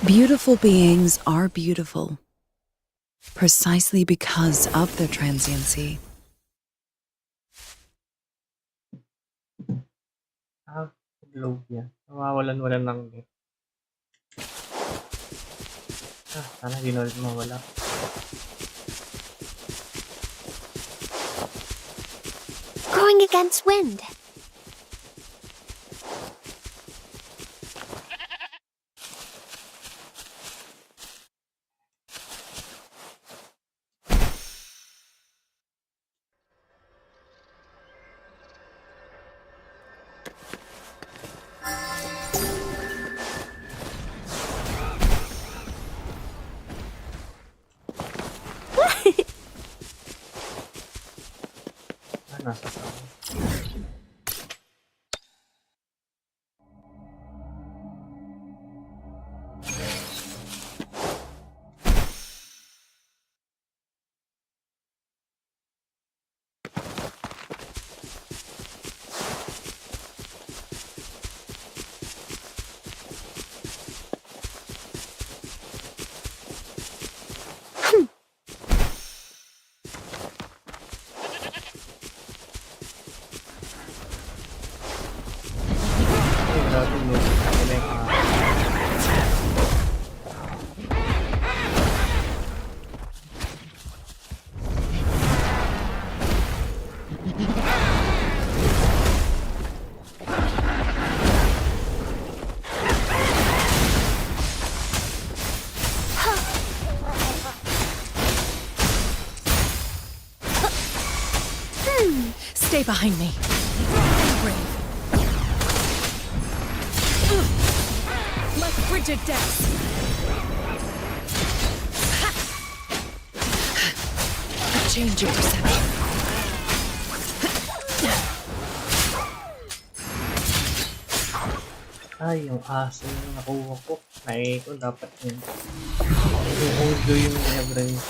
Beautiful beings are beautiful precisely because of their transiency. Globe yan. Nawawalan-walan ng net. Sana di na ulit mawala. Going against wind. Nasa tao. Stay behind me. Like frigid death. A change of perception. Ay, yung aso yung nakuha ko. Ko dapat yun. Yung audio yung ginabra niya.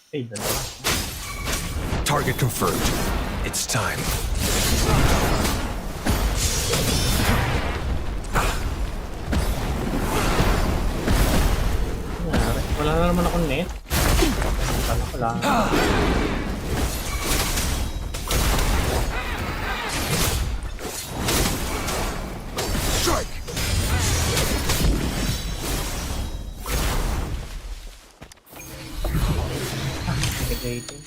Ay, dalawa. Target confirmed. It's time. Wala na naman akong net. Wala. Strike! Negating.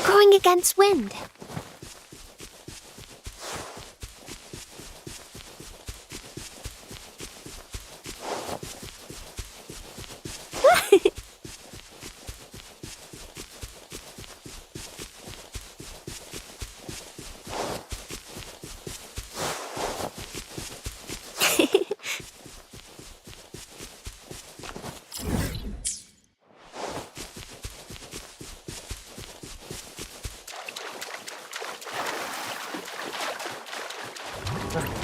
Going against wind.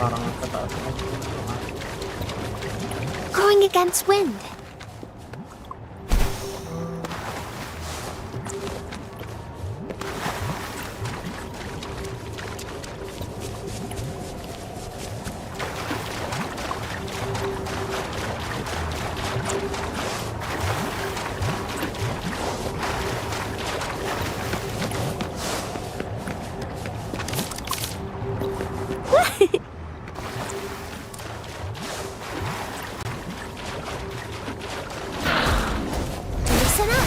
Parang kataas. Going against wind. Listen up.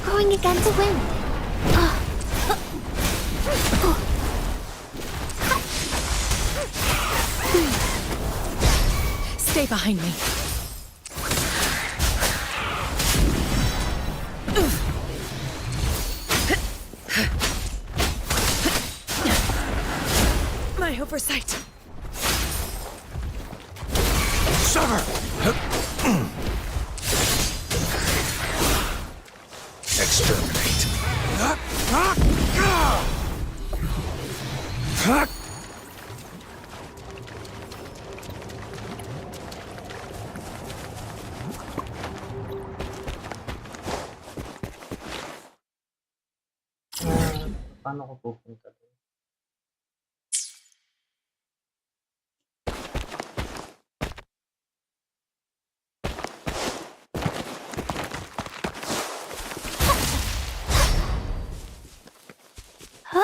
Going against the wind. Stay behind me. oversight. Summer! Exterminate. Paano ko pupunta doon? Huh?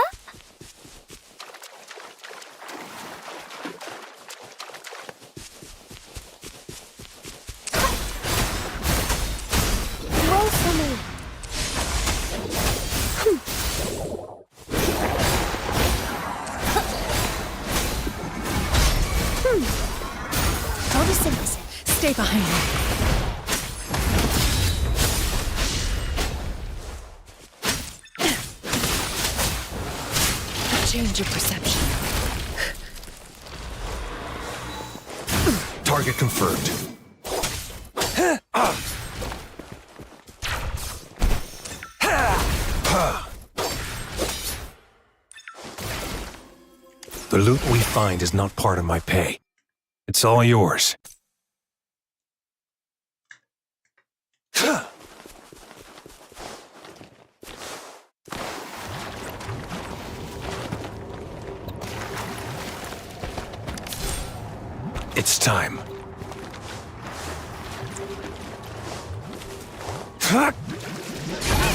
Roll for me. Photosynthesis. Stay behind me. Change your perception. Target confirmed. The loot we find is not part of my pay. It's all yours. It's time.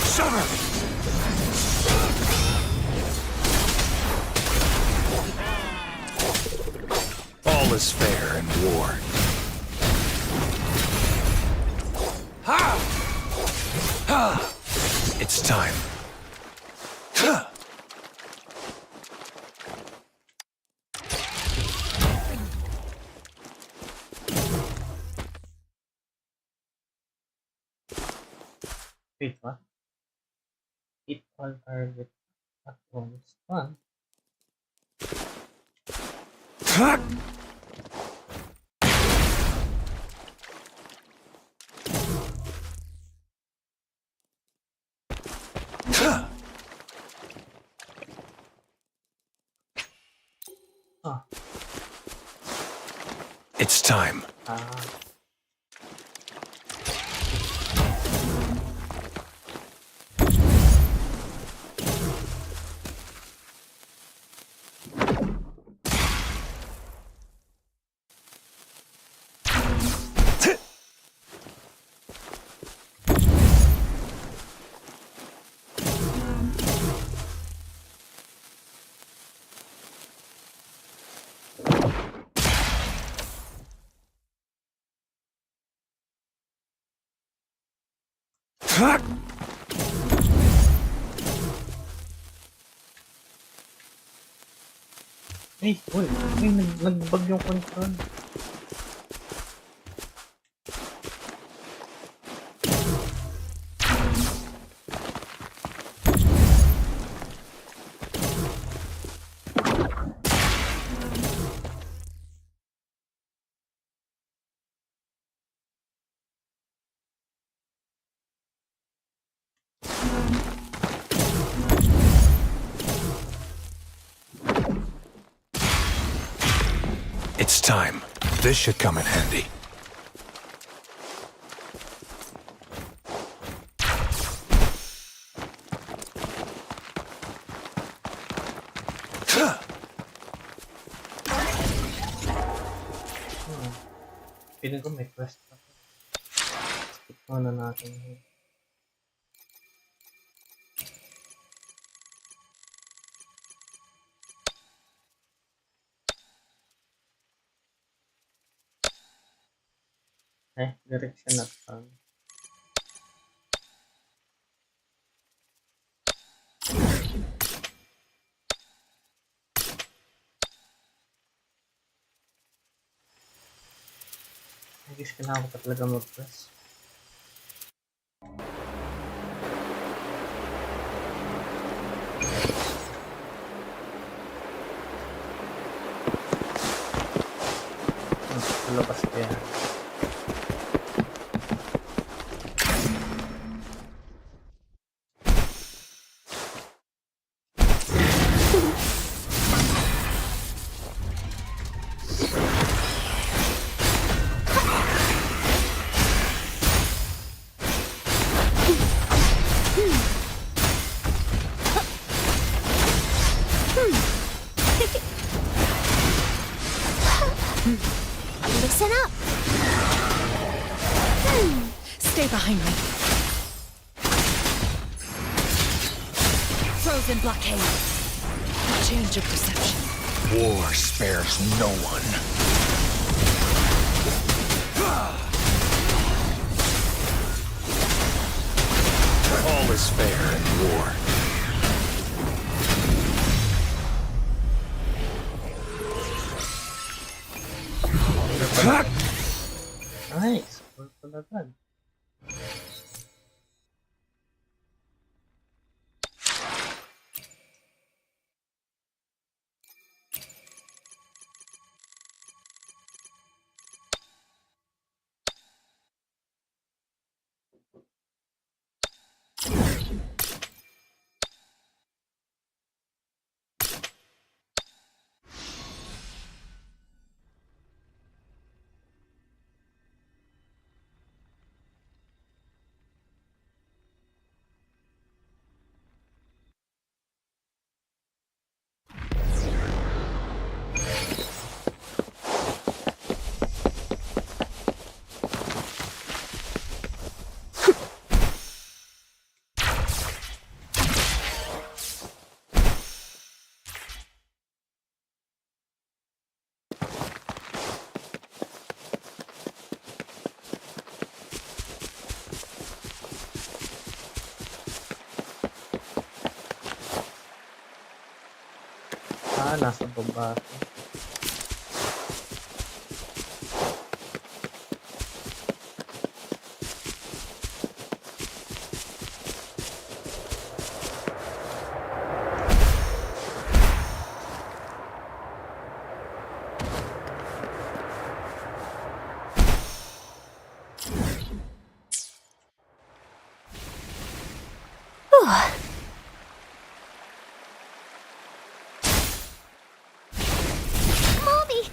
Summer! All is fair in war. It's time. Wait, what? Hit all target at once. What? Ah. It's time. Ay, uy, nagbag yung control. It's time. This should come in handy. Feeling ko may quest pa. Skip muna natin. Direction at saan. I guess kailangan ko pa talaga mag-press. Stay behind me. Frozen blockade. A change of perception. War spares no one. All is fair in war. Nice. Purple agad. Nasa baba.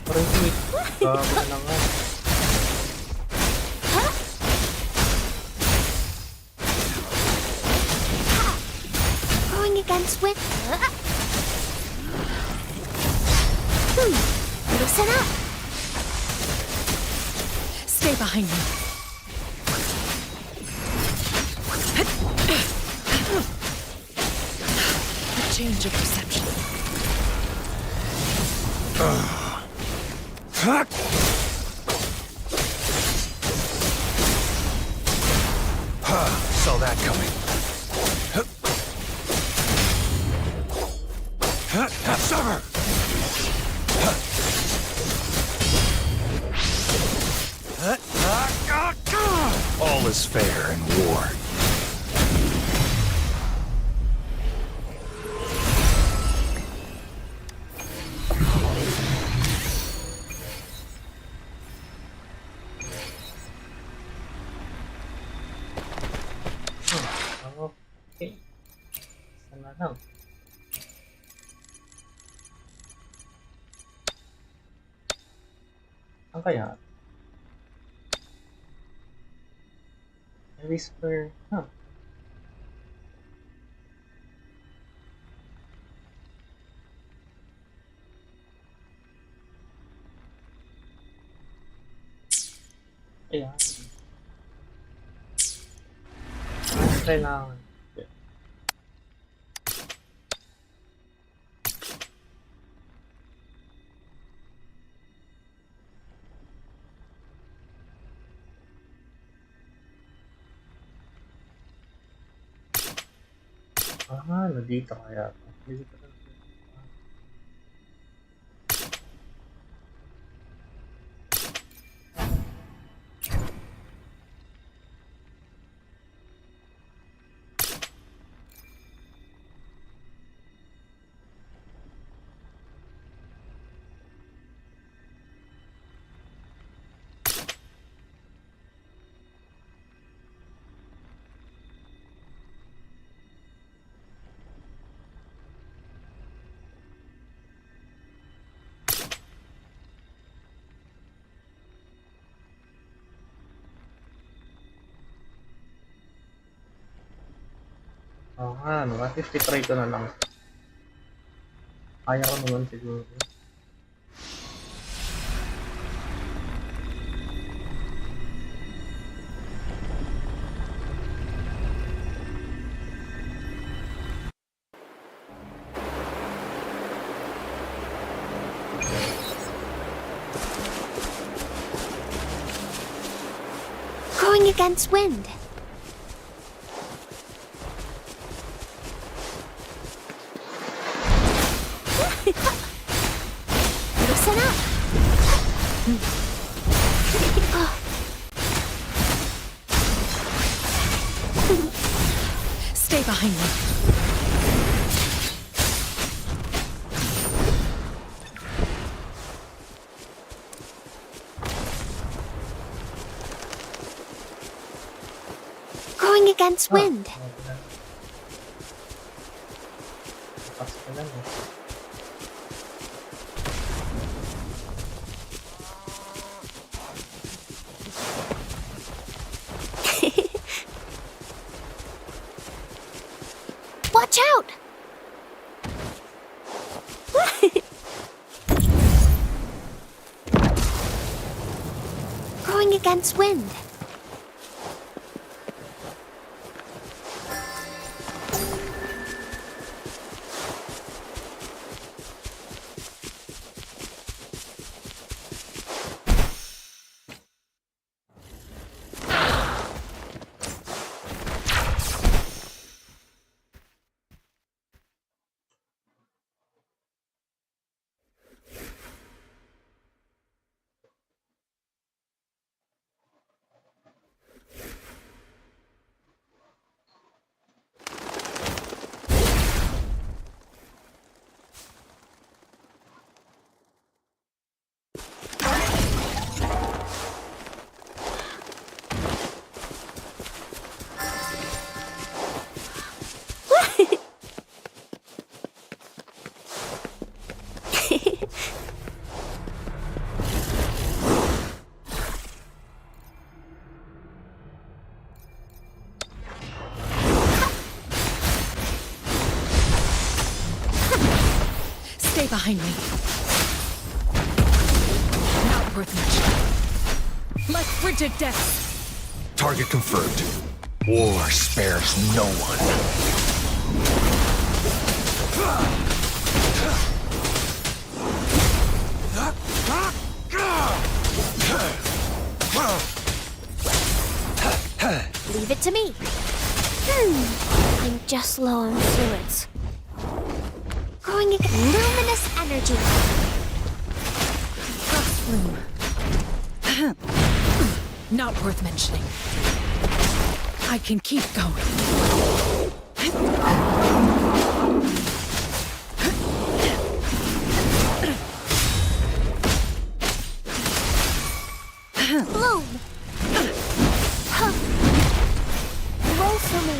Parang sweet. Gawa na nga. Going against wind. Listen up. Stay behind me. A change of perception. Saw that coming. Summer! All is fair in war. Okay. Sana lang. Saan kaya? Whisper. Huh. Ayan. Kailangan. Nandito kaya. Hindi ko lang. Ano, 153 ko na lang. Kaya ko naman siguro. Going against wind. Listen up. Stay behind me. Going against wind. Pas ka lang eh. Watch out! Going against wind. Stay behind me. Not worth much. Like frigid death. Target confirmed. War spares no one. Leave it to me. I'm just low on fluids. Going against luminous energy. Frost bloom. Not worth mentioning. I can keep going. Bloom. Roll for me.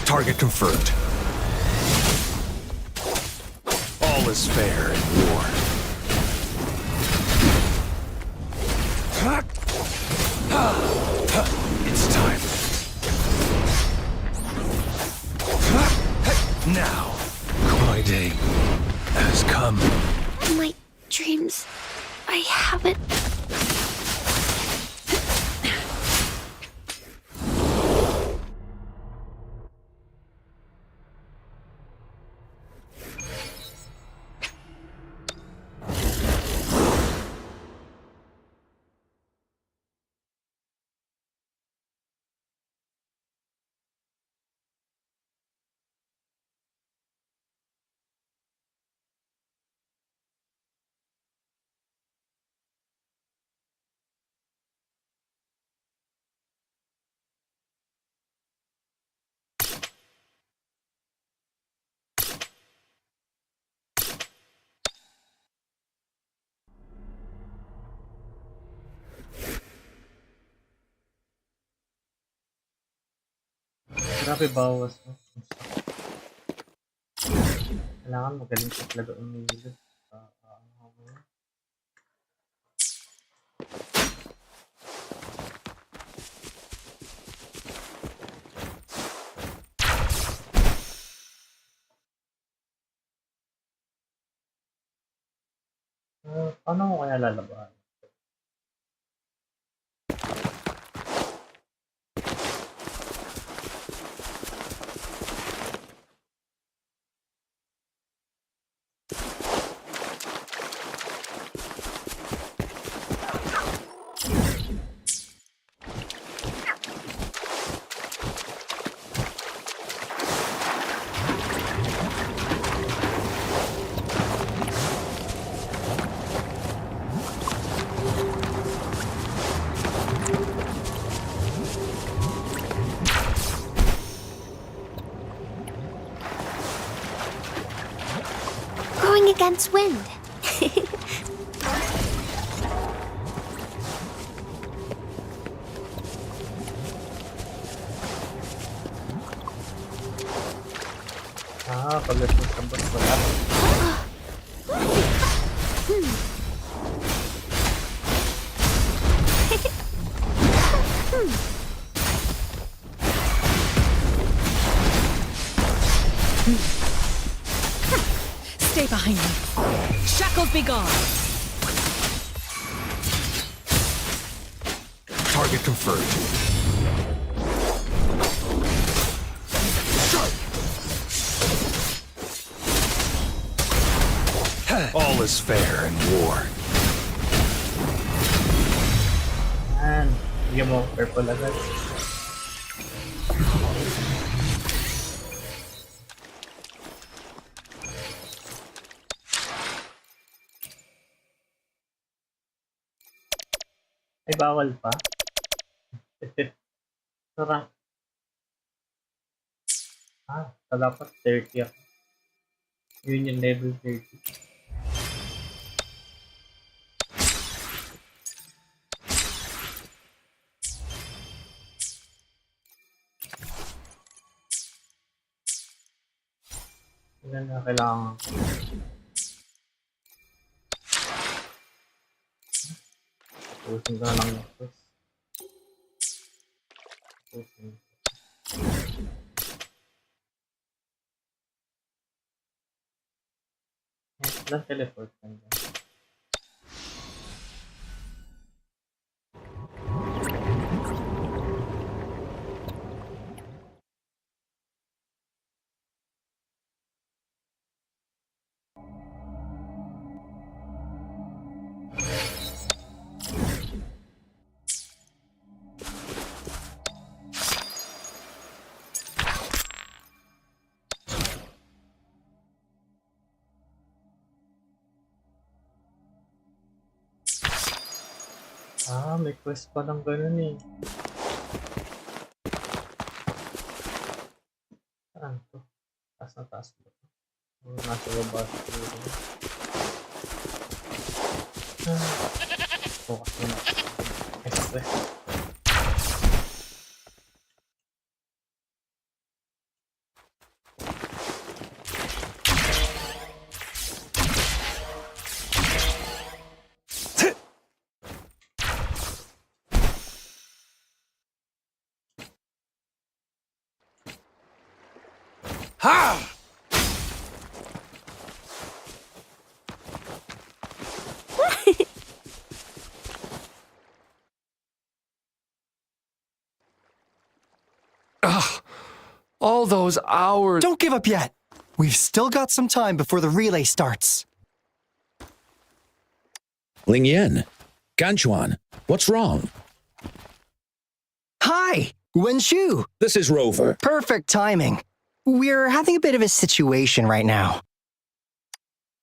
Target confirmed. All is fair in war. It's time. Now, my day has come. My dreams. I haven't. Grabe bawas no. Kailangan magaling ka talaga umili. Paano ko kaya lalabahan? against wind. Pagdating sa boss wala. Stay behind me. Shackles be gone. Target confirmed. All is fair in war. Yan. Bigyan mo purple agad. Ay, bawal pa. Sarang. Dapat 30 ako. Yun yung level 30. Yan na kailangan. Pusin ko na lang yung quest. Pusin. Lang teleport ka na. May quest pa lang ganun eh. Saan to? Taas na taas ba to? Nasa baba siguro. Focus muna. Next quest. Ha! Ugh, all those hours. Don't give up yet. We've still got some time before the relay starts. Ling Yen, Ganchuan, what's wrong? Hi, Wen Shu. This is Rover. Perfect timing. We're having a bit of a situation right now.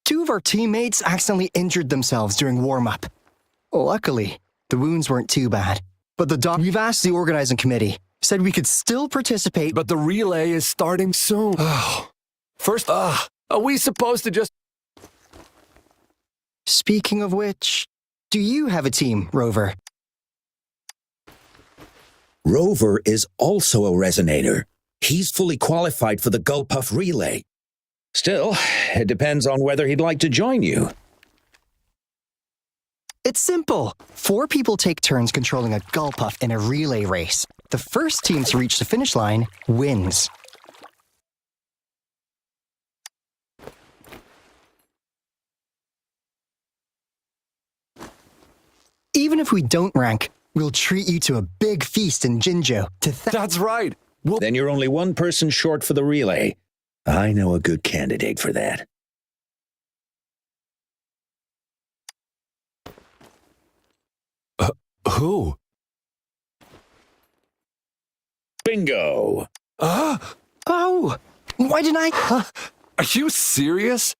Two of our teammates accidentally injured themselves during warm-up. Luckily, the wounds weren't too bad. But we've asked the organizing committee, said we could still participate. But the relay is starting soon. First, are we supposed to just... Speaking of which, do you have a team, Rover? Rover is also a resonator. He's fully qualified for the Gulpuff relay. Still, it depends on whether he'd like to join you. It's simple. 4 people take turns controlling a Gulpuff in a relay race. The first team to reach the finish line wins. Even if we don't rank, we'll treat you to a big feast in Jinzhou. That's right. Then you're only one person short for the relay. I know a good candidate for that. Who? Bingo! Oh, why didn't I? Are you serious?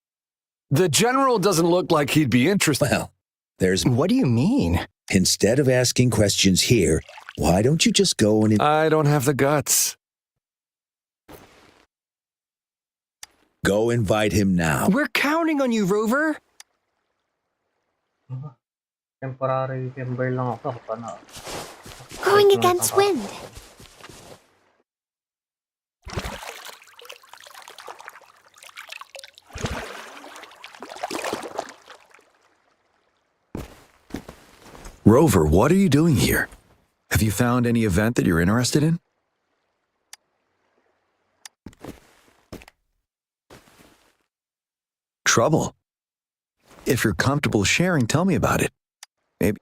The general doesn't look like he'd be interested. Well, there's... What do you mean? Instead of asking questions here, why don't you just go and... I don't have the guts. Go invite him now. We're counting on you, Rover. Temporary member lang ako. Going against wind. Rover, what are you doing here? Have you found any event that you're interested in? Trouble? If you're comfortable sharing, tell me about it. Maybe.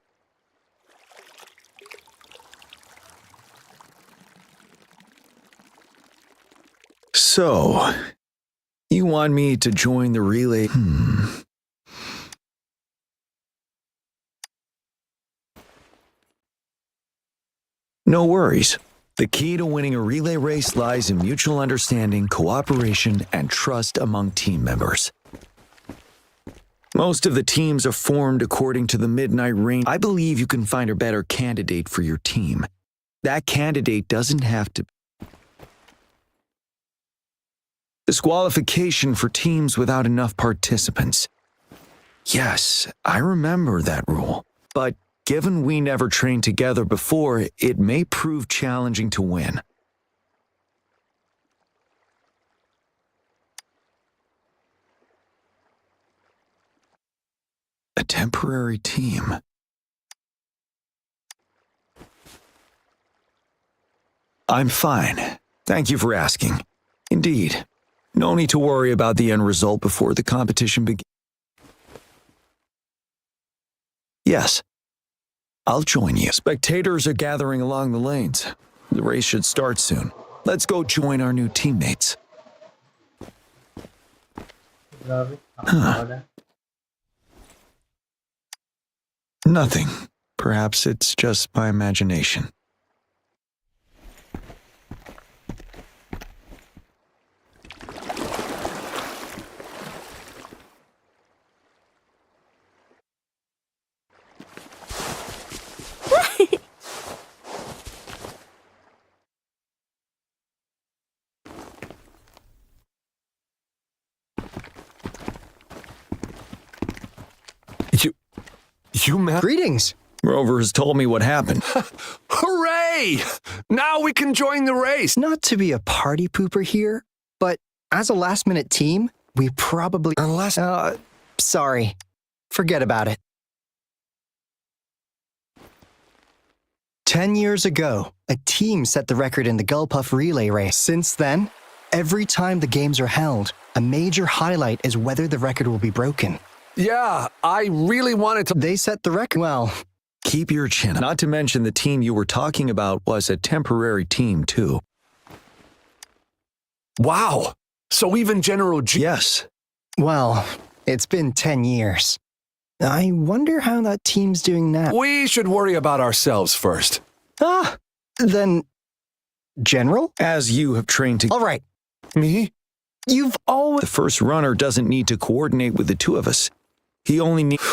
So, you want me to join the relay? No worries. The key to winning a relay race lies in mutual understanding, cooperation, and trust among team members. Most of the teams are formed according to the Midnight Rain. I believe you can find a better candidate for your team. That candidate doesn't have to. Disqualification for teams without enough participants. Yes, I remember that rule. But given we never trained together before, it may prove challenging to win. A temporary team. I'm fine. Thank you for asking. Indeed. No need to worry about the end result before the competition begins. Yes. I'll join you. Spectators are gathering along the lanes. The race should start soon. Let's go join our new teammates. Nothing. Perhaps it's just my imagination. Greetings. Rover has told me what happened. Hooray! Now we can join the race. Not to be a party pooper here, but as a last-minute team, we probably... sorry. Forget about it. 10 years ago, a team set the record in the Gulpuff relay race. Since then, every time the games are held, a major highlight is whether the record will be broken. Yeah, I really wanted to... They set the record. Well, Keep your chin up. Not to mention the team you were talking about was a temporary team, too. Wow! So even General G... Yes. well, it's been 10 years. I wonder how that team's doing now. We should worry about ourselves first. Then... General? As you have trained to... All right. Me? You've always... The first runner doesn't need to coordinate with the two of us. He only needs...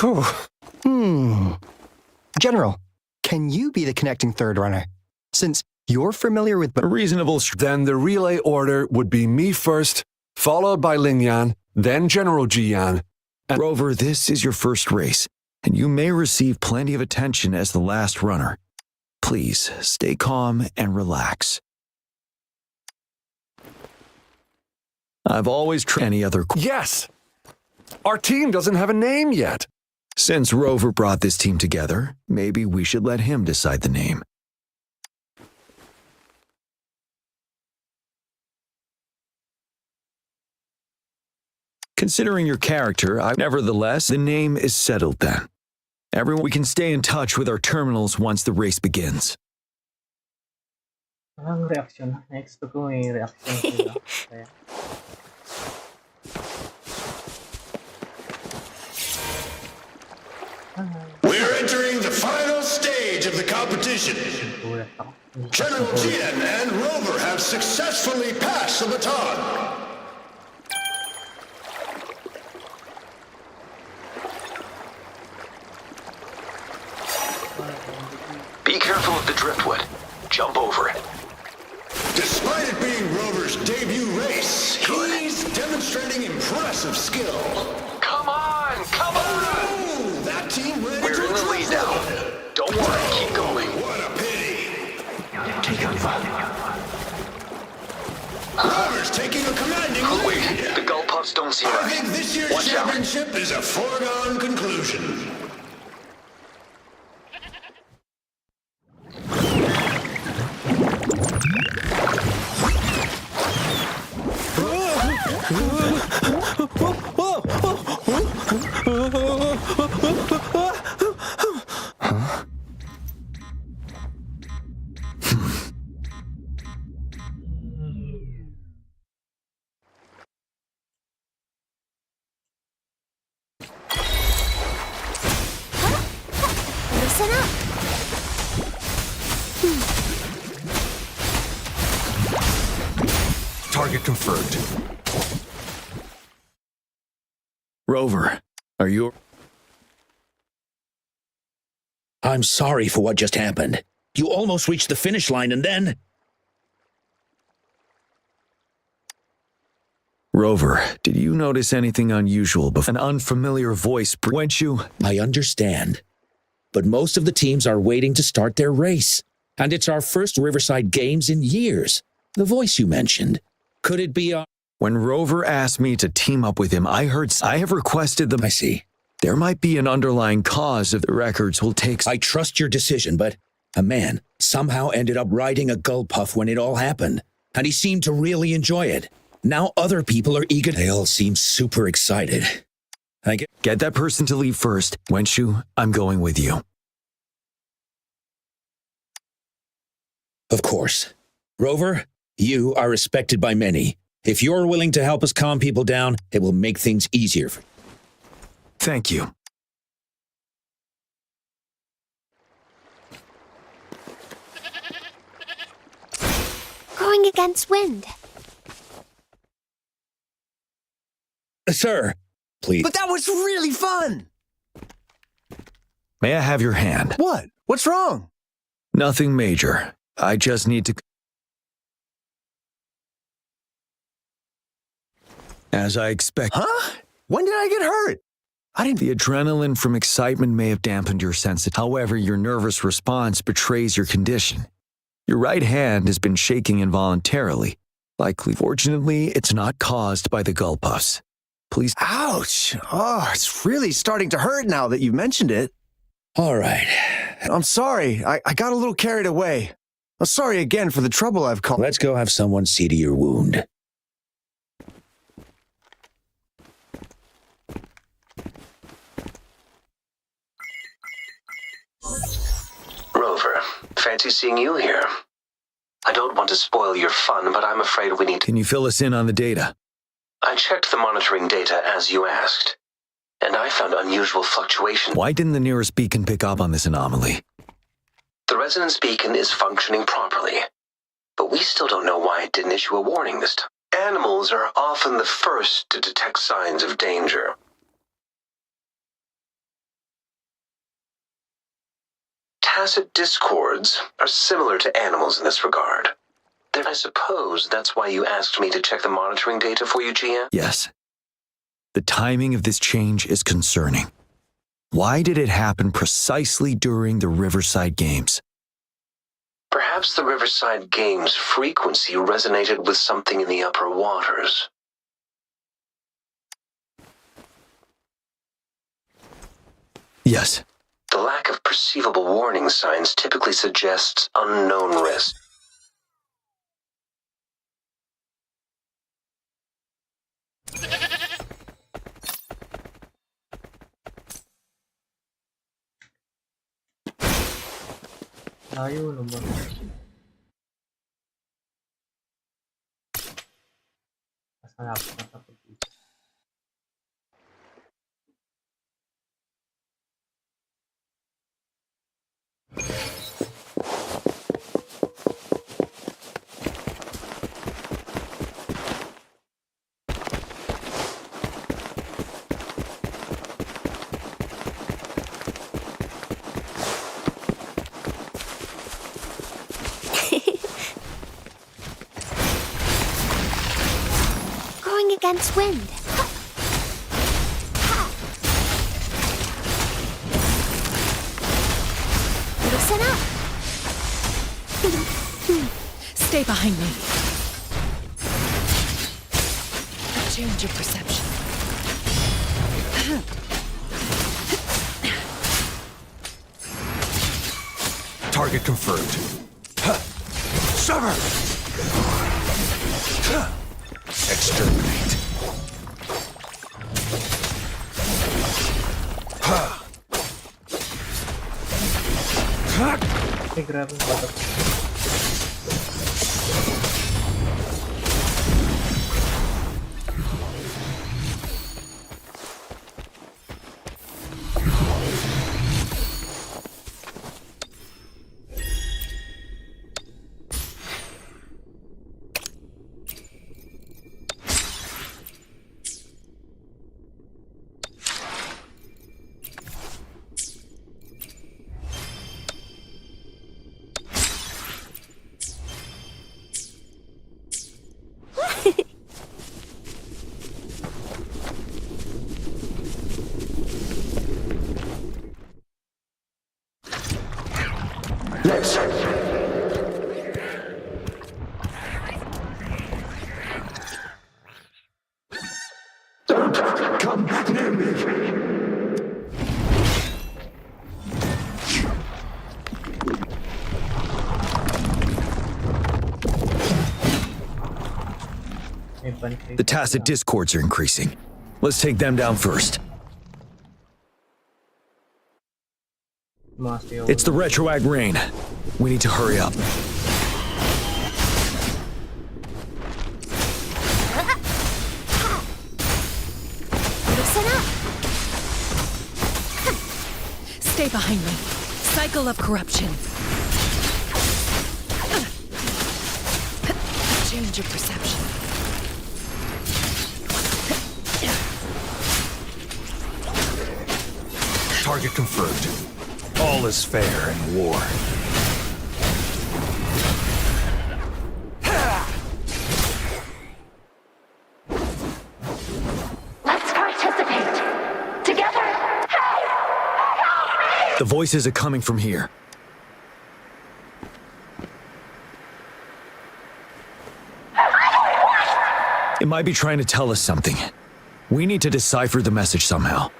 General, can you be the connecting third runner? Since you're familiar with... a reasonable... Then the relay order would be me first, followed by Lingyan, then General Jiyan. Rover, this is your first race, and you may receive plenty of attention as the last runner. Please, stay calm and relax. I've always tried any other... Yes! Our team doesn't have a name yet. Since Rover brought this team together, maybe we should let him decide the name. Considering your character, nevertheless, the name is settled then. Everyone, we can stay in touch with our terminals once the race begins. Ang reaction. Na-expect ko may reaction sila. Kaya... We're entering the final stage of the competition. Gulat ako. General Jian and Rover have successfully passed the baton. Be careful of the driftwood. Jump over it. Despite Despite it being Rover's debut race, he's demonstrating impressive skill. Come on! Come on! Oh, that team ran We're into in the lead now. trouble. Don't worry, keep going. What a pity. Take over. Rover's taking a commanding Wait, lead. the Gull Puffs don't seem I right. think this year's Watch out. championship is a foregone conclusion. Listen up. Target confirmed. Rover, are you... I'm sorry for what just happened. You almost reached the finish line and then... Rover, did you notice anything unusual before an unfamiliar voice went you? I understand. But most of the teams are waiting to start their race. And it's our first Riverside Games in years. The voice you mentioned. Could it be When Rover asked me to team up with him, I have requested them. I see. There might be an underlying cause if the records will take... I trust your decision, but a man somehow ended up riding a gull puff when it all happened. And he seemed to really enjoy it. Now other people are eager. They all seem super excited. Get that person to leave first. Wenshu, I'm going with you. Of course. Rover, you are respected by many. If you're willing to help us calm people down, it will make things easier for you. Thank you. Going against wind. Sir, please. But that was really fun! May I have your hand? What? What's wrong? Nothing major. I just need to... As I expect... Huh? When did I get hurt? I didn't... The adrenaline from excitement may have dampened your sensitivity. However, your nervous response betrays your condition. Your right hand has been shaking involuntarily. Likely. Fortunately, it's not caused by the gull puffs. Please... Ouch! Oh, it's really starting to hurt now that you've mentioned it. All right. I'm sorry. I got a little carried away. I'm sorry again for the trouble I've caused. Let's go have someone see to your wound. Rover, fancy seeing you here. I don't want to spoil your fun, but I'm afraid we need to... Can you fill us in on the data? I checked the monitoring data as you asked, and I found unusual fluctuation. Why didn't the nearest beacon pick up on this anomaly? The resonance beacon is functioning properly, but we still don't know why it didn't issue a warning this time. Animals are often the first to detect signs of danger. Tacit discords are similar to animals in this regard. I suppose that's why you asked me to check the monitoring data for you, GM? Yes. The timing of this change is concerning. Why did it happen precisely during the Riverside Games? Perhaps the Riverside Games' frequency resonated with something in the upper waters. Yes. The lack of perceivable warning signs typically suggests unknown risk. Layo naman. Mas malapit na sa pag-ibig. against wind. Listen up. Stay behind me. A change of perception. Target confirmed. Sever! Exterminate. Ay, grabe yung batok. Come near me. May bantay The tacit discords are increasing. Let's take them down first. Sumasayaw It's the na. retroact rain. We need to hurry up. Listen up. Stay behind me. Cycle of corruption. Change of perception. Target confirmed. All is fair in war. Let's participate. Together. The voices are coming from here. It might be trying to tell us something. We need to decipher the message somehow.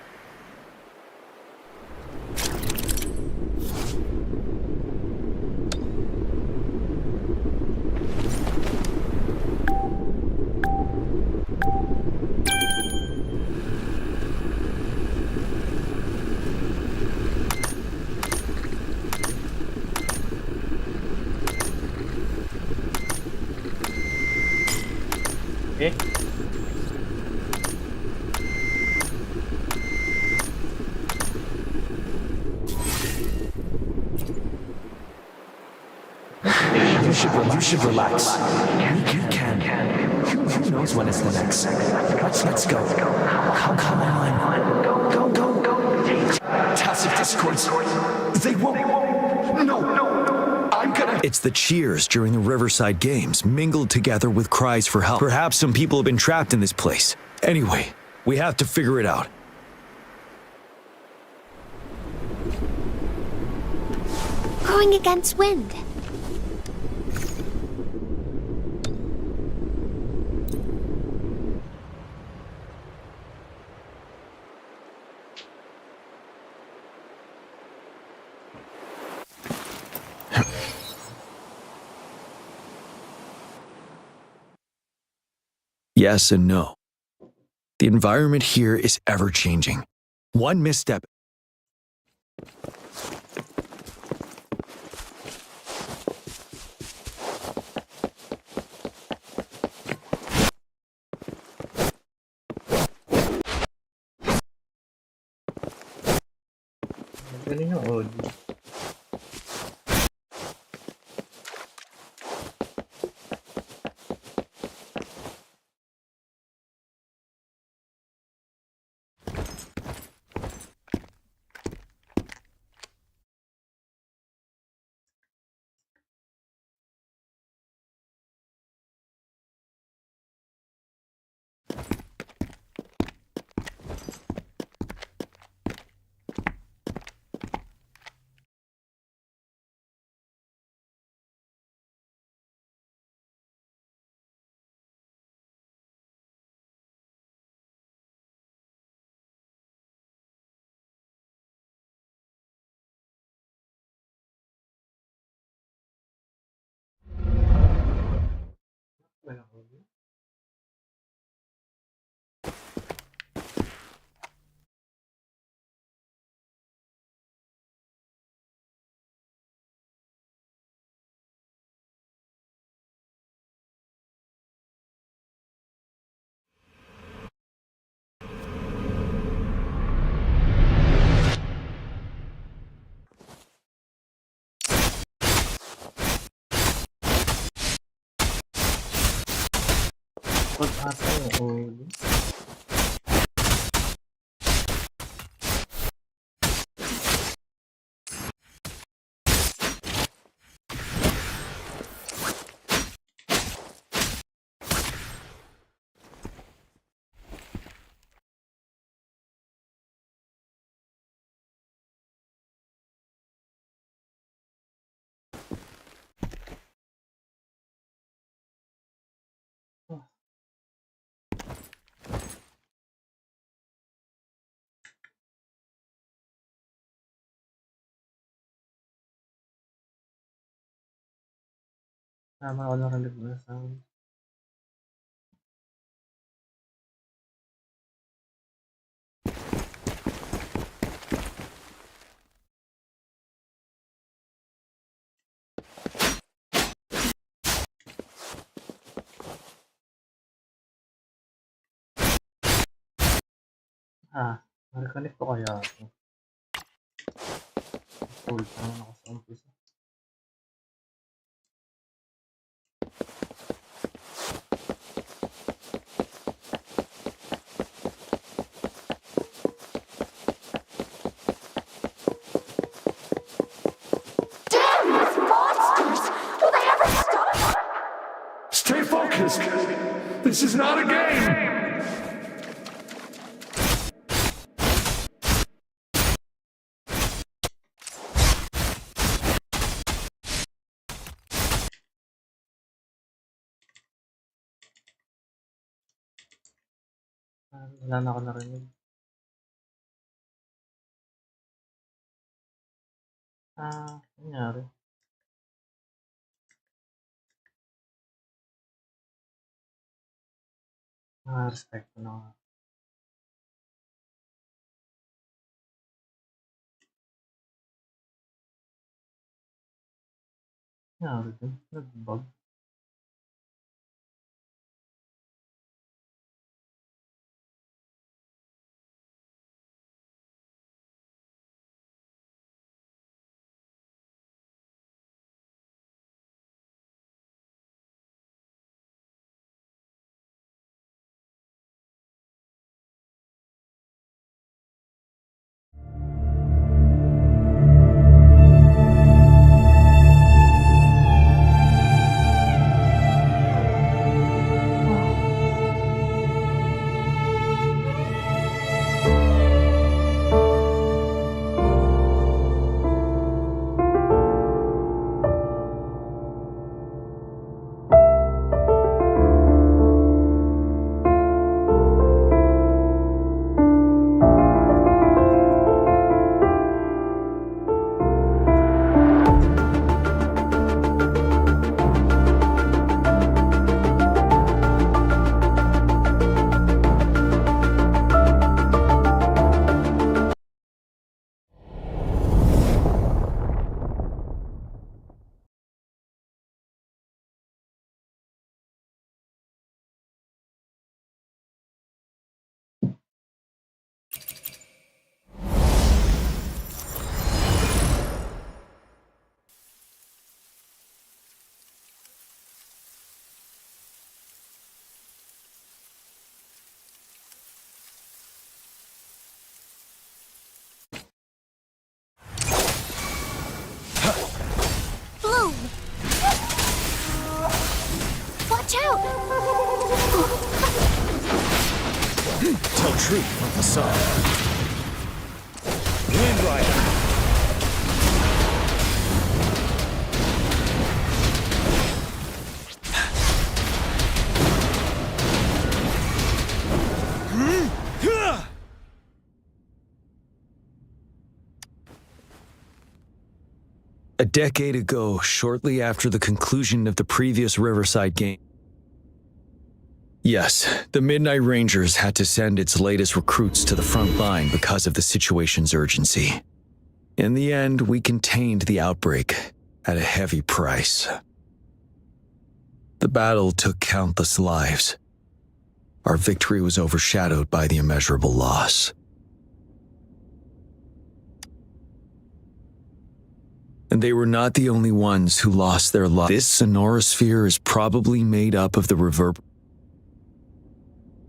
Eh? You should relax. You can. Who knows when it's the next? Let's go. Come on. Go. Tacit discords. They won't. No. I'm gonna. It's the cheers during the Riverside Games mingled together with cries for help. Perhaps some people have been trapped in this place. Anyway, we have to figure it out. Going against wind. Yes and no. The environment here is ever changing. One misstep. Galing ng audio. Pag ata yung ulo. Tama ako narinig na sound. Reconnect ko kaya ako. Full pa naman ako sa umpisa. Damn these monsters! Will they ever stop? Stay focused. This is not a game. Wala na ako narinig. Nangyari? Respect ko na nga. Nangyari din? Nag-bug? Bloom! Watch out! Tell truth from the sun. Wind Rider. A decade ago, shortly after the conclusion of the previous Riverside game, yes, the Midnight Rangers had to send its latest recruits to the front line because of the situation's urgency. In the end, we contained the outbreak at a heavy price. The battle took countless lives. Our victory was overshadowed by the immeasurable loss. And they were not the only ones who lost their lives. This sonorosphere is probably made up of the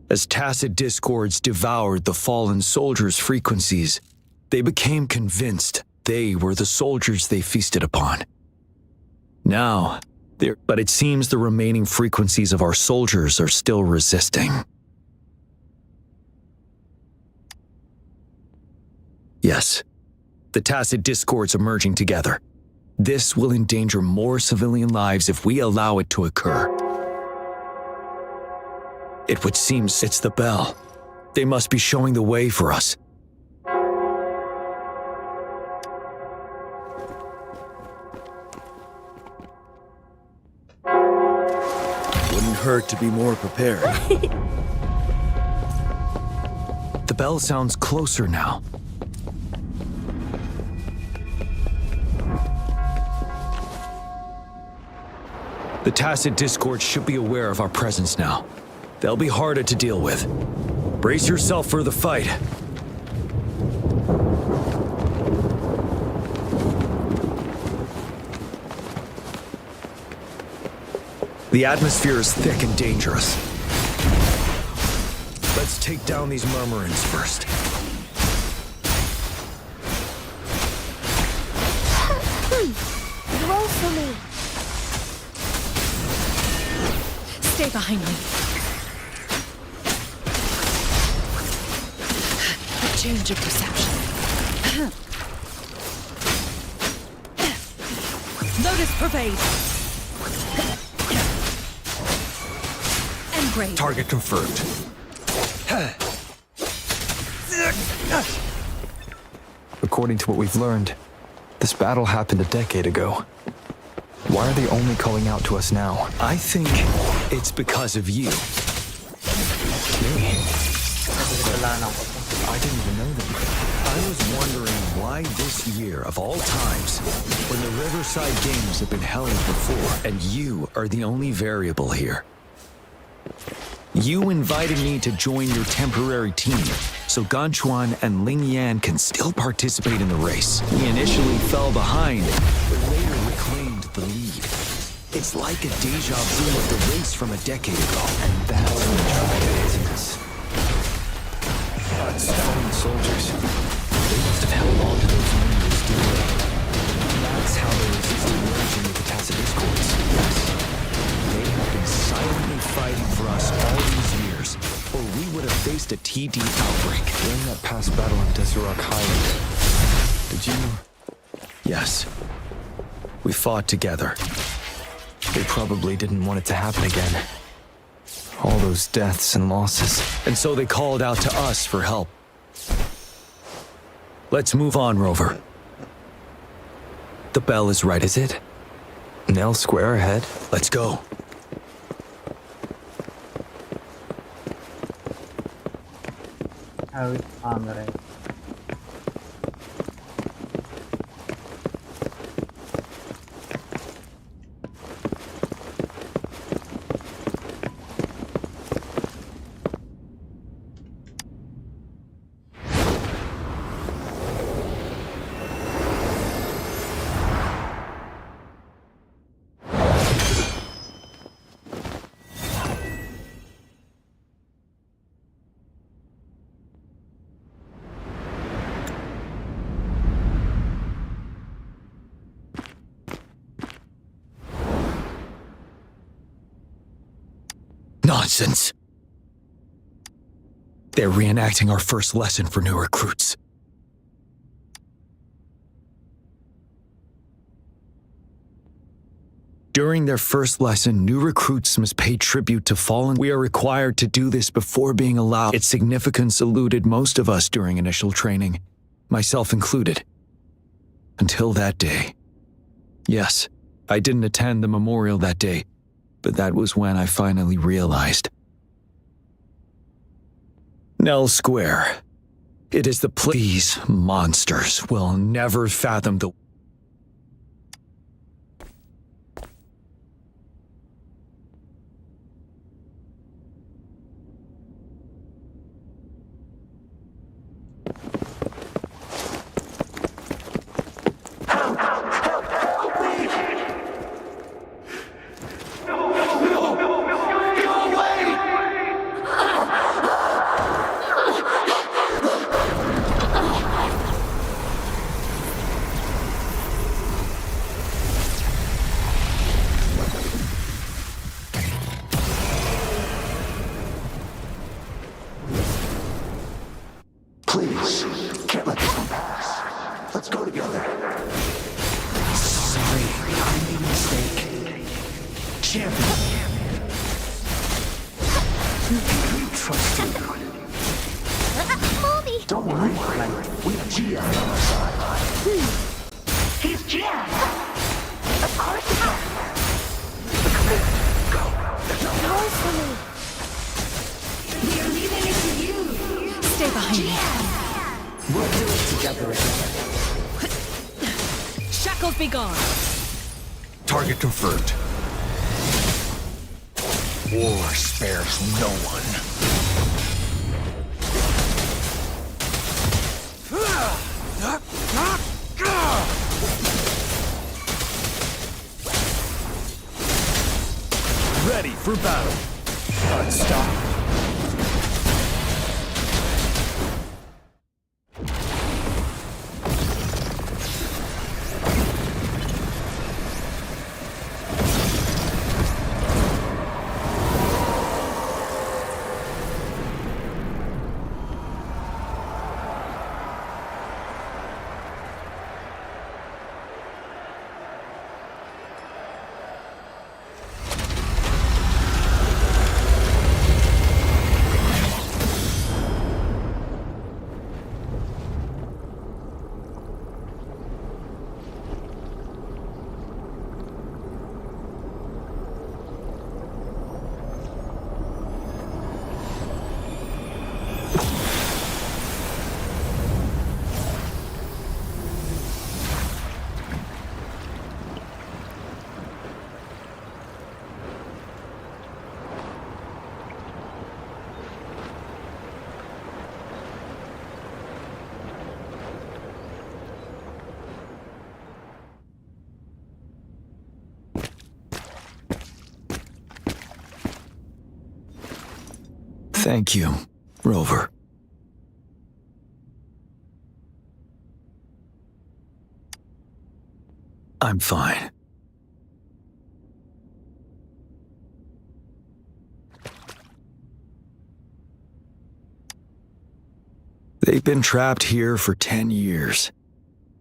As tacit discords devoured the fallen soldiers' frequencies, they became convinced they were the soldiers they feasted upon. Now, but it seems the remaining frequencies of our soldiers are still resisting. Yes, the tacit discords are merging together. This will endanger more civilian lives if we allow it to occur. It would seem it's the bell. They must be showing the way for us. Wouldn't hurt to be more prepared. The bell sounds closer now. The tacit discord should be aware of our presence now. They'll be harder to deal with. Brace yourself for the fight. The atmosphere is thick and dangerous. Let's take down these murmurings first. Roll for me. Stay behind me. A change of perception. Lotus pervade. Engrave. Target confirmed. According to what we've learned, this battle happened a decade ago. Why are they only calling out to us now? I think it's because of you. I didn't even know them. I was wondering why this year, of all times, when the Riverside Games have been held before, and you are the only variable here. You invited me to join your temporary team, so Ganchuan and Ling Yan can still participate in the race. We initially fell behind, but later reclaimed the lead. It's like a deja vu of the race from a decade ago. And that's when the tragedy isn't it? Fallen soldiers. They must have held on to those memories, didn't they? That's how they resisted merging with the tacit discords. Yes. They have been silently fighting for us all these years, or we would have faced a TD outbreak. During that past battle on Desurak Highland, did you... Yes. We fought together. They probably didn't want it to happen again. All those deaths and losses. And so they called out to us for help. Let's move on, Rover. The bell is right, is it? Nell Square ahead. Let's go. How is armor? Nonsense. They're reenacting our first lesson for new recruits. During their first lesson, new recruits must pay tribute to fallen. We are required to do this before being allowed. Its significance eluded most of us during initial training, myself included. Until that day. Yes, I didn't attend the memorial that day, but that was when I finally realized. Nell Square. It is the These monsters will never fathom the... be on our side. He's jammed. Of course he can. Go. Roll for me. We are leaving it to you. Stay behind me. We'll do it together again. Shackles be gone. Target confirmed. War spares no one. Ready for battle. Unstoppable. Thank you, Rover. I'm fine. They've been trapped here for 10 years,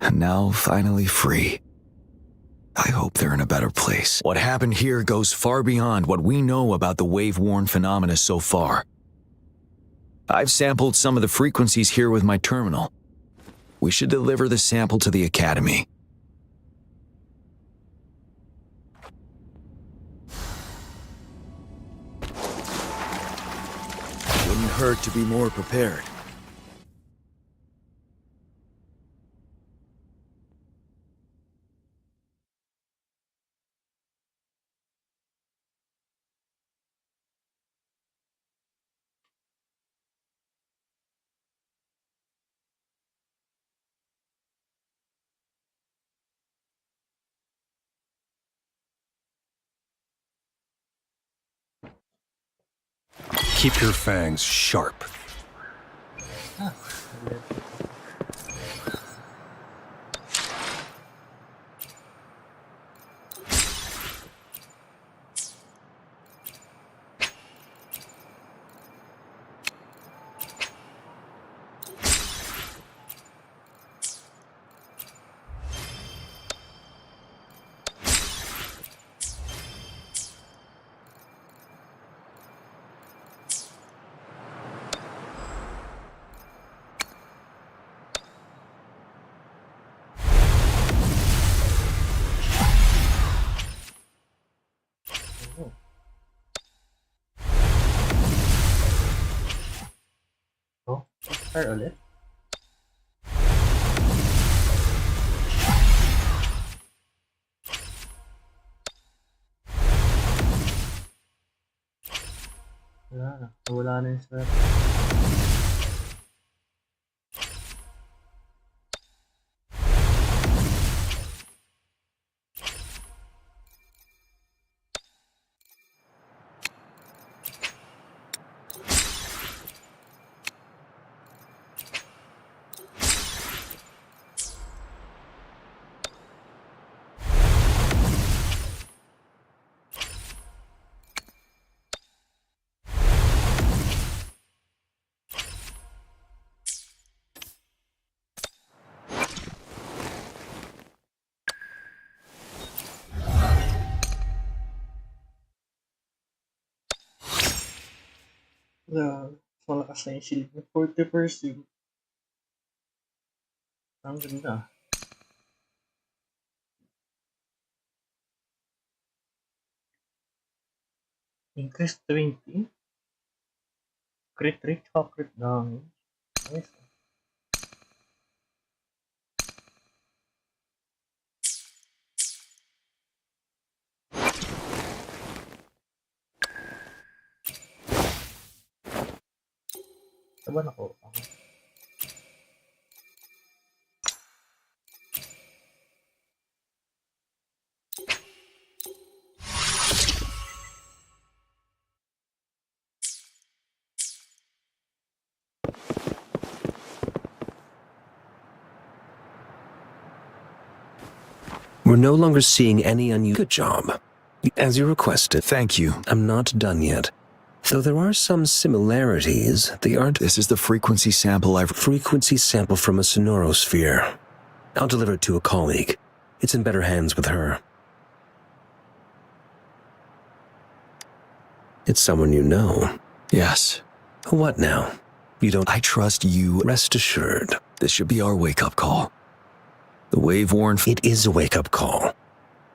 and now finally free. I hope they're in a better place. What happened here goes far beyond what we know about the wave-worn phenomena so far. I've sampled some of the frequencies here with my terminal. We should deliver the sample to the Academy. Wouldn't hurt to be more prepared. Keep your fangs sharp. Oh, start ulit. Wala na yung start. Malakas na yung shield niya. 40%. Ang ganda. Increase 20. Crit rate, crit damage. Nice. Saan ba nakuha ako? We're no longer seeing any unusual. Good job. As you requested. Thank you. I'm not done yet. Though there are some similarities, they aren't. This is the frequency sample Frequency sample from a sonorosphere. I'll deliver it to a colleague. It's in better hands with her. It's someone you know. Yes. What now? You don't. I trust you. Rest assured. This should be our wake-up call. The wave-worn... It is a wake-up call.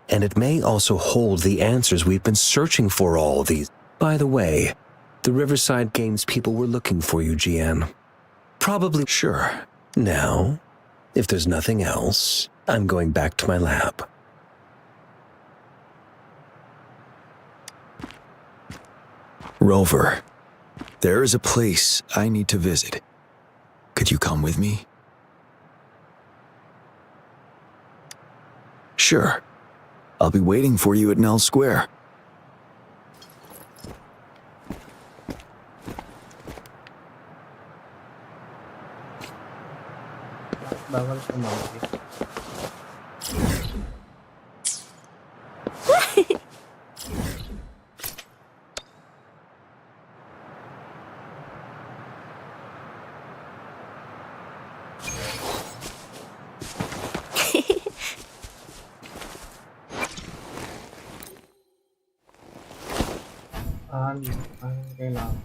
And it may also hold the answers we've been searching for all these. By the way, the Riverside Games people were looking for you, GN. Probably. Sure. Now, if there's nothing else, I'm going back to my lab. Rover, there is a place I need to visit. Could you come with me? Sure. I'll be waiting for you at Nell Square. Bawal tumawag. Kailangan.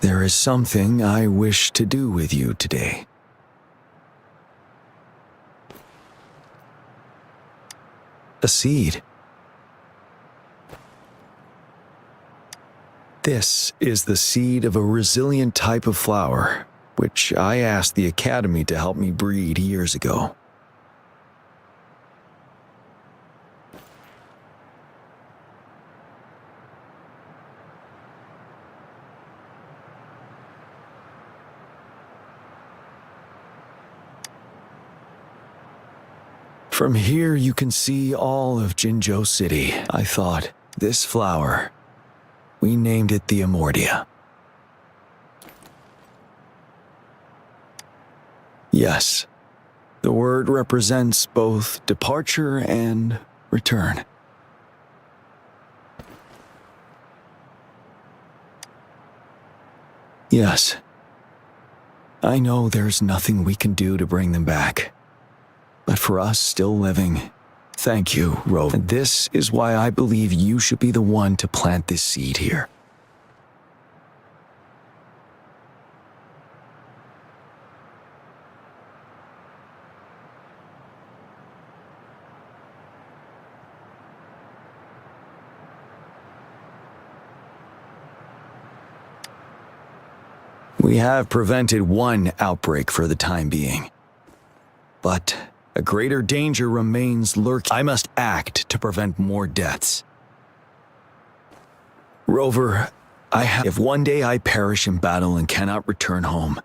There is something I wish to do with you today. A seed. This is the seed of a resilient type of flower, which I asked the Academy to help me breed years ago. From here, you can see all of Jinzhou City. I thought, this flower, we named it the Amordia. Yes, the word represents both departure and return. Yes, I know there's nothing we can do to bring them back. But for us still living, thank you, Rover. And this is why I believe you should be the one to plant this seed here. We have prevented one outbreak for the time being. But a greater danger remains lurking. I must act to prevent more deaths. Rover, if one day I perish in battle and cannot return home,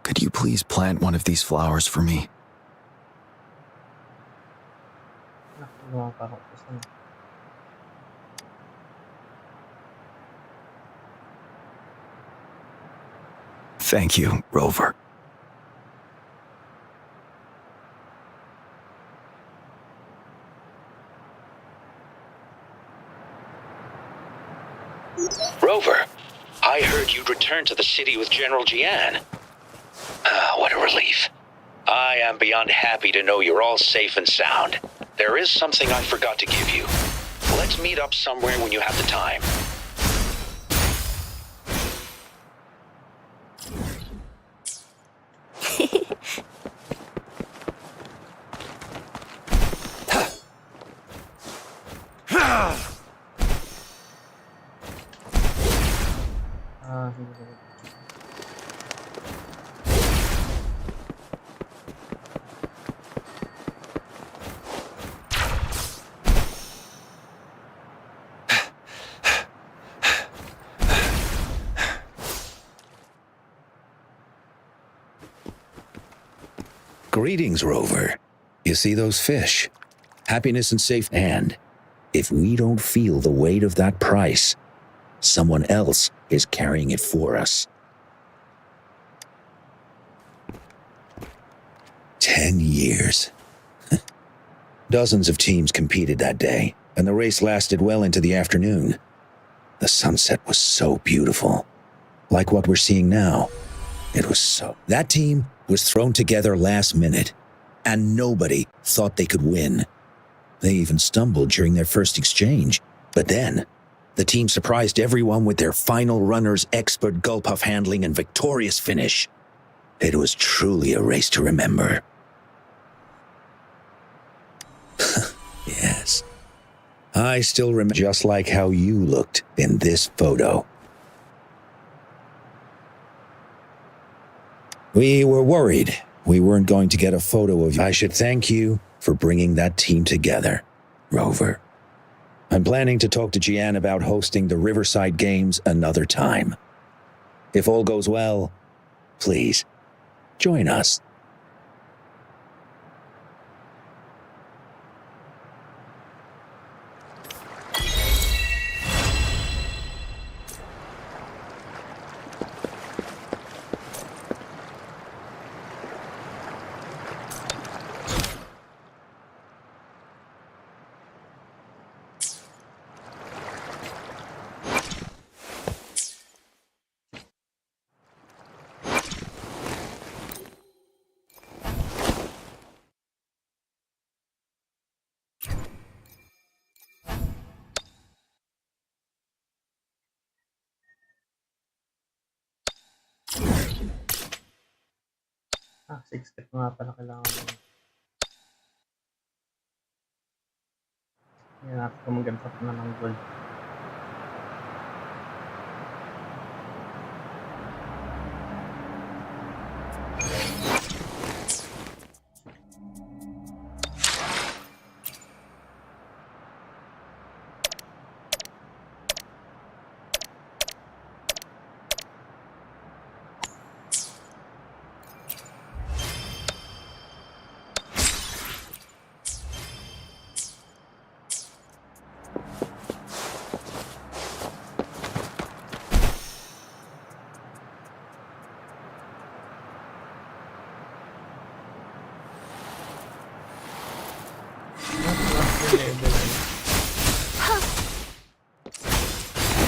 could you please plant one of these flowers for me? Thank you, Rover. Rover, I heard you'd returned to the city with General Jian. Ah, what a relief. I am beyond happy to know you're all safe and sound. There is something I forgot to give you. Let's meet up somewhere when you have the time. Sige. Greetings, Rover. You see those fish? Happiness and safe. And if we don't feel the weight of that price, someone else is carrying it for us. 10 years. Dozens of teams competed that day, and the race lasted well into the afternoon. The sunset was so beautiful. Like what we're seeing now. It was so... That team was thrown together last minute, and nobody thought they could win. They even stumbled during their first exchange. But then, the team surprised everyone with their final runner's expert gulpuff handling and victorious finish. It was truly a race to remember. Yes. I still remember just like how you looked in this photo. We were worried we weren't going to get a photo of you. I should thank you for bringing that team together, Rover. I'm planning to talk to Jian about hosting the Riverside Games another time. If all goes well, please, join us. Ah, 6 step nga pala kailangan mo. Yan natin kung maganda pa na ng gold.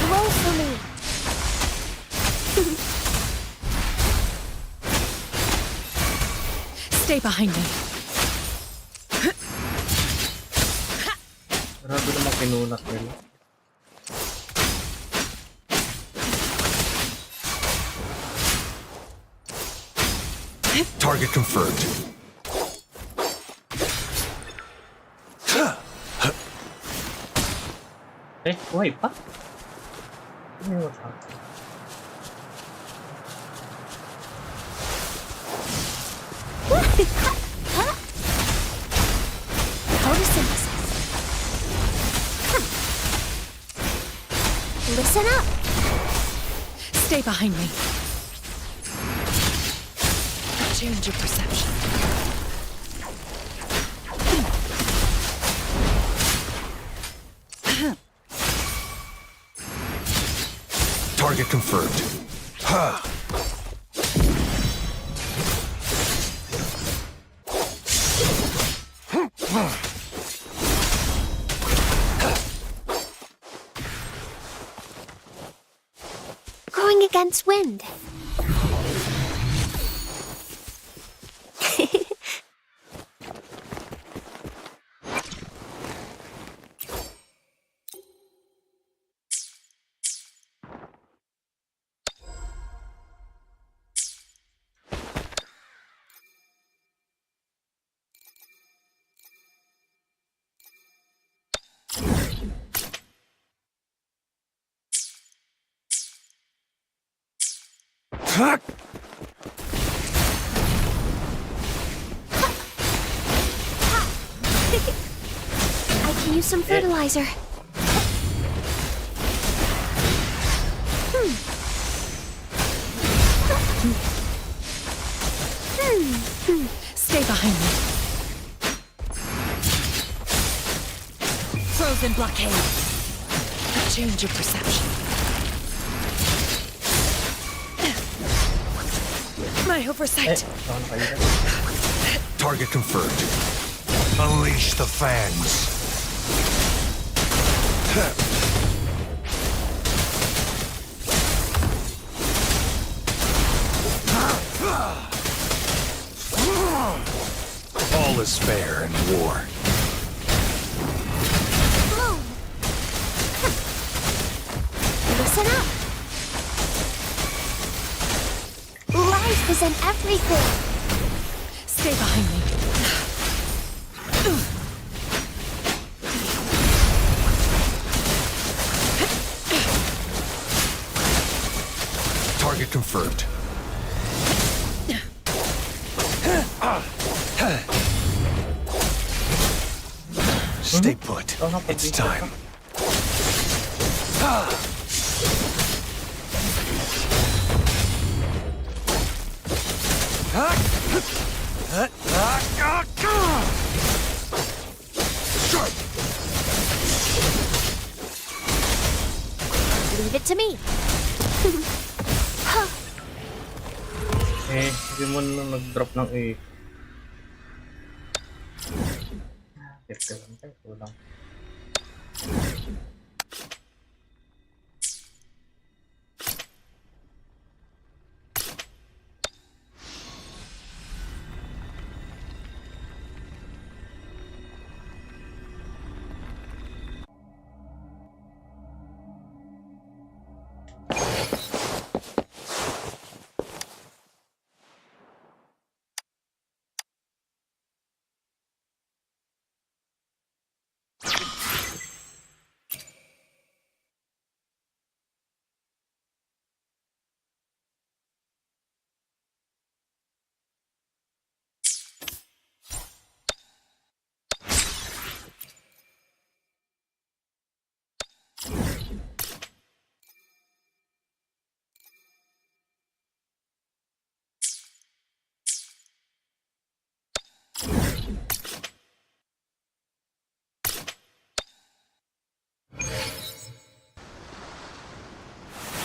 Roll for me. Stay behind me. Grabe naman kinunat nila. Target confirmed. Eh, buhay pa? Ano yung what's up? Photosynthesis. Listen up. Stay behind me. Change your perception. Target confirmed. Ha! Going against wind. I can use some fertilizer. Stay behind me. Frozen blockade. A change of perception. My oversight. Target confirmed. Unleash the fangs. All is fair in war. Boom. Listen up. Life is in everything. Stay behind me. Target confirmed. Stay put. It's time. Leave it to me. Hindi mo na nag-drop ng A. Ito lang tayo, kulang.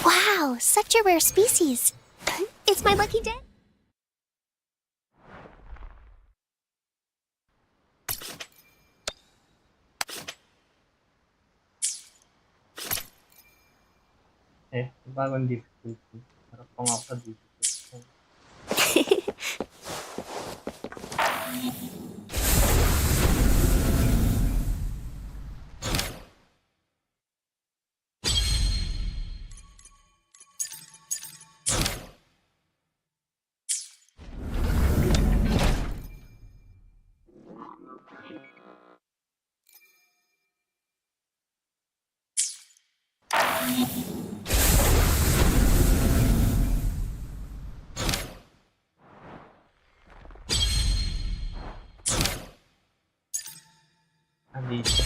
Wow, such a rare species. It's my lucky day. Bagong difficulty. Harap pa nga sa difficulty. Dito.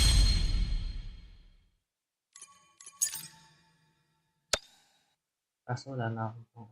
Kaso wala na akong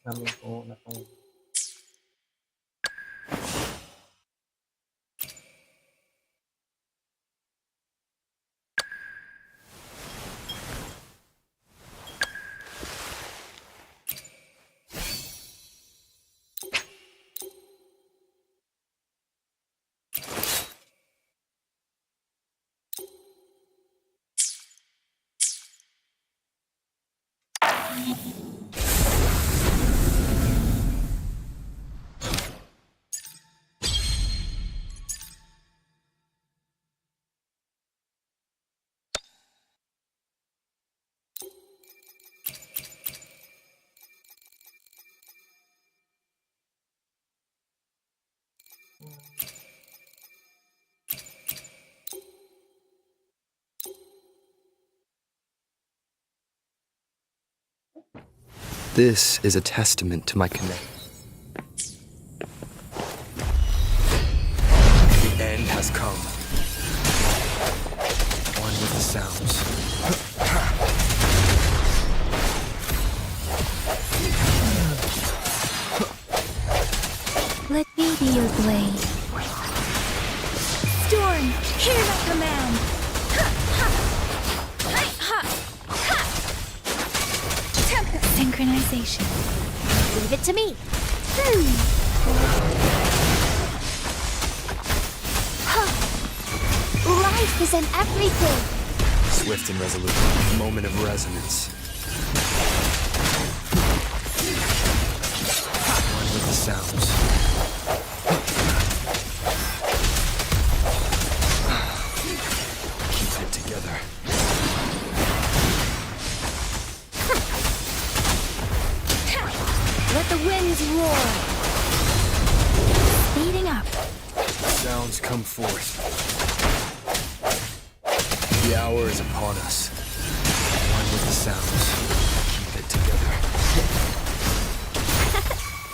namin kung na tong This is a testament to my connection. The end has come. One with the sounds. Let me be your blade. Storm, hear my command. Tempo synchronization. Leave it to me. Life is in everything. Swift and resolute. Moment of resonance. One with the sounds. Keep it together. Let the winds roar. Speeding up. Sounds come forth. The hour is upon us. One with the sounds. Keep it together.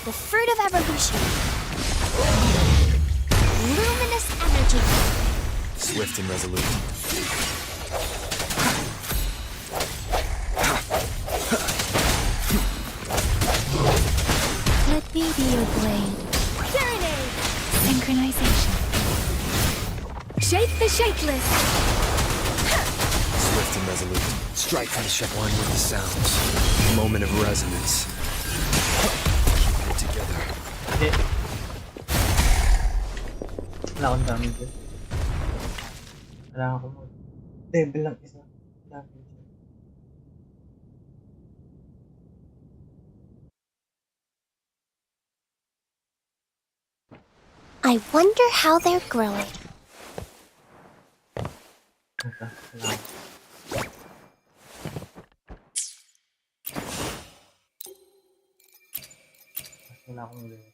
The fruit of evolution. Luminous energy. Swift and resolute. Let me be your blade. Serenade. Synchronization. Shake the shakeless. Swift and resolute. Strike from the ship. One with the sounds. Moment of resonance. Keep it together. Hindi. Wala akong damage. Wala akong level lang isa. Damage. I wonder how they're growing. Wala akong. Wala akong level.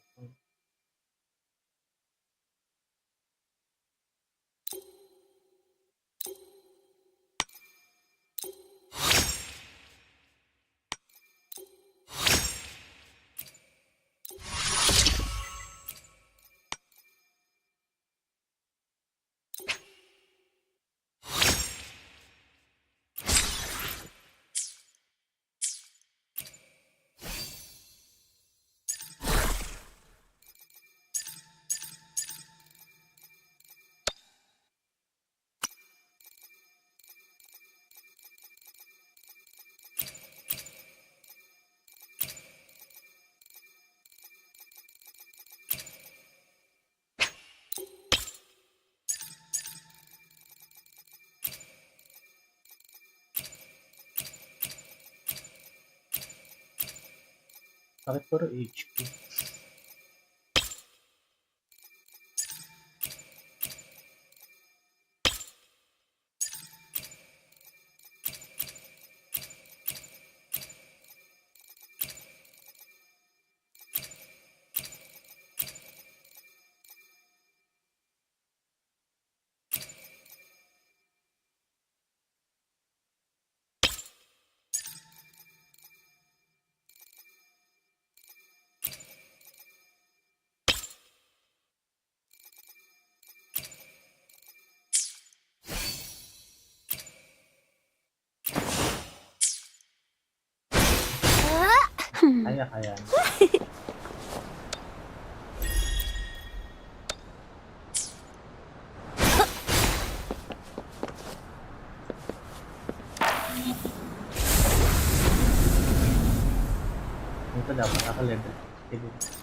Bakit puro HP? Kaya. Ito dapat naka-level 50.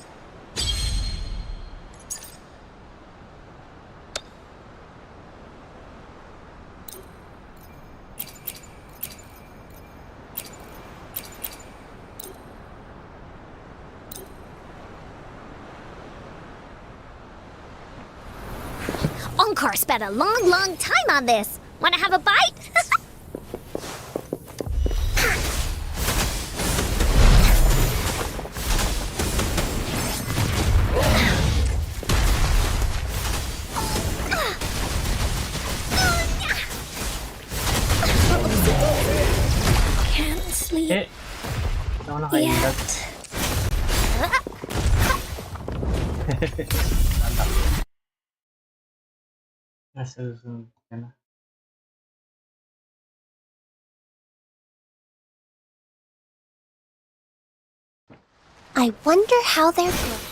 Onkar spent a long time on this. Wanna have a bite? Can't sleep Ito ako nakaindag. Nasa susunod ka na. I wonder how they're going.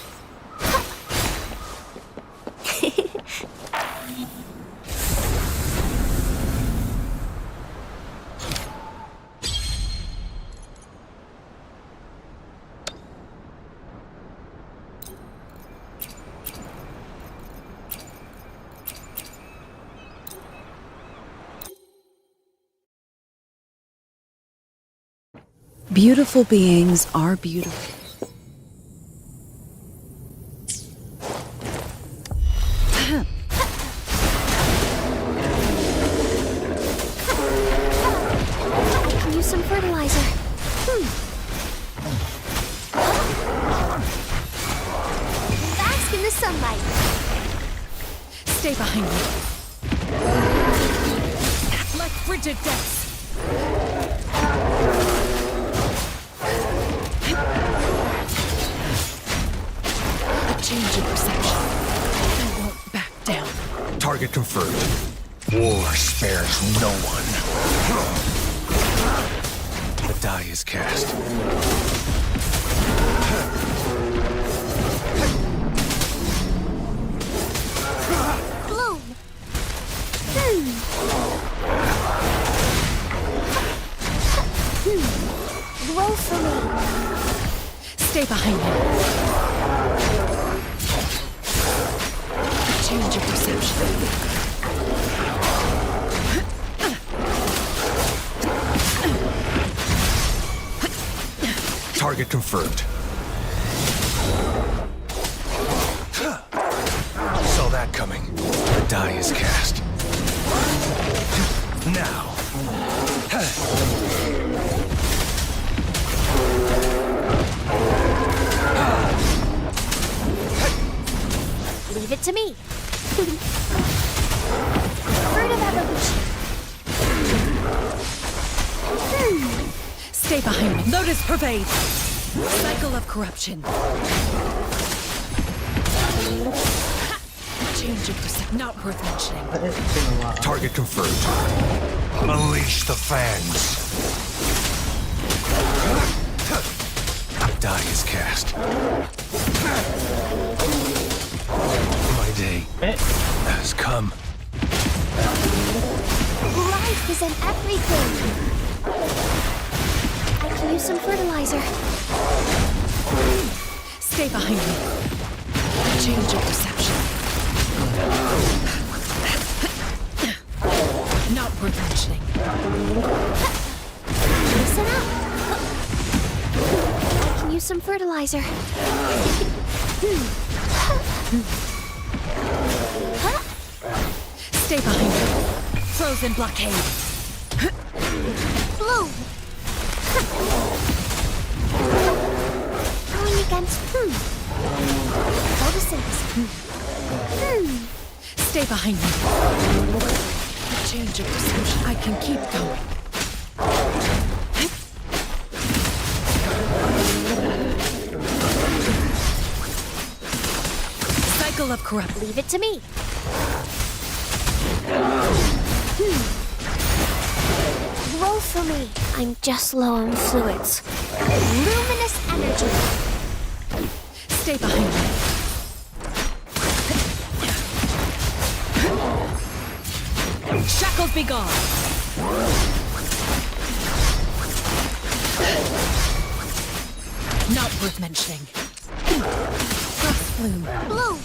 Beautiful beings are beautiful. I can use some fertilizer. Bask in the sunlight. Stay behind me. Like frigid depths. A change in perception. I won't back down. Target confirmed. War spares no one. The die is cast. Bloom. Grow for me. Stay behind me. A change in perception. Target confirmed. Saw that coming. The die is cast. Now. Leave it to me. Fruit of evolution. Stay behind me. Lotus pervades. Cycle of corruption. A change of perception. Not worth mentioning. Target confirmed. Unleash the fangs. The die is cast. My day has come. Life is in everything. I can use some fertilizer. Stay behind me. A change of perception. Not worth mentioning. Listen up. I can use some fertilizer. Stay behind me. Frozen blockade. Bloom. Going against photosynthesis. Stay behind me. A change of perception. I can keep going. Cycle of corrupt. Leave it to me. Grow for me. I'm just low on fluids. Luminous energy. Stay behind me. Shackles be gone. Not worth mentioning. Frost bloom. Bloom.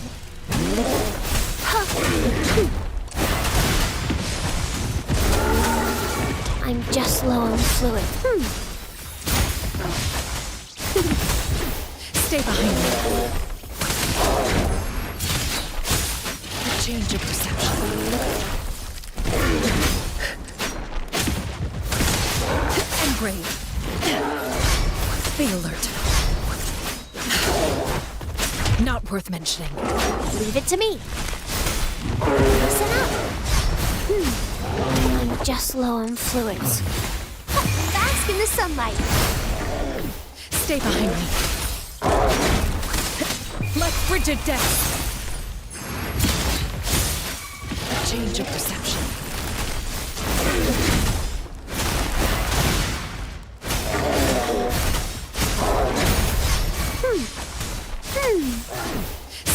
I'm just low on fluid. Stay behind me. A change of perception. Engrave. Be alert. Not worth mentioning. Leave it to me. Listen up. I'm just low on fluids. Bask in the sunlight. Stay behind me. Like frigid death. A change of perception.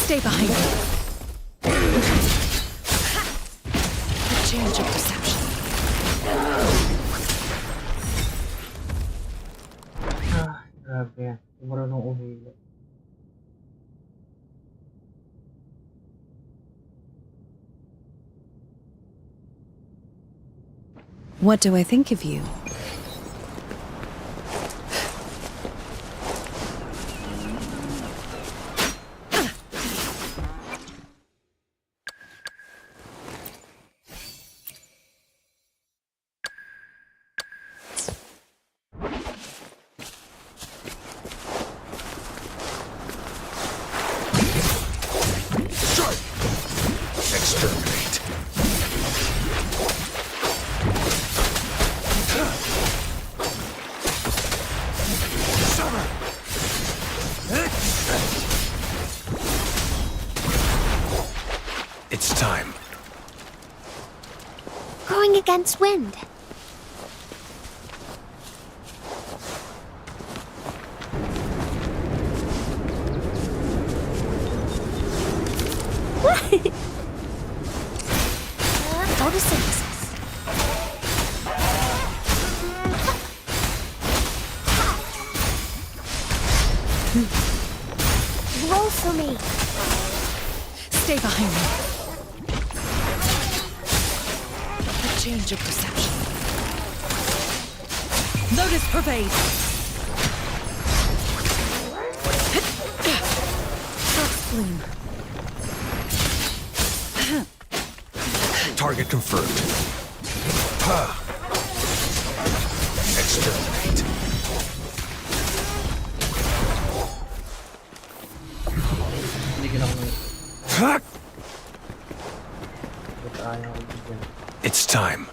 Stay behind me. A change of perception. Grabe yan. Marunong umili. What do I think of you? Exterminate. It's time. Going against wind. Photosynthesis. Roll for me. Stay behind me. A change of perception. Lotus pervade. Frost bloom. Target confirmed. Exterminate. Hindi ko na ako It's time.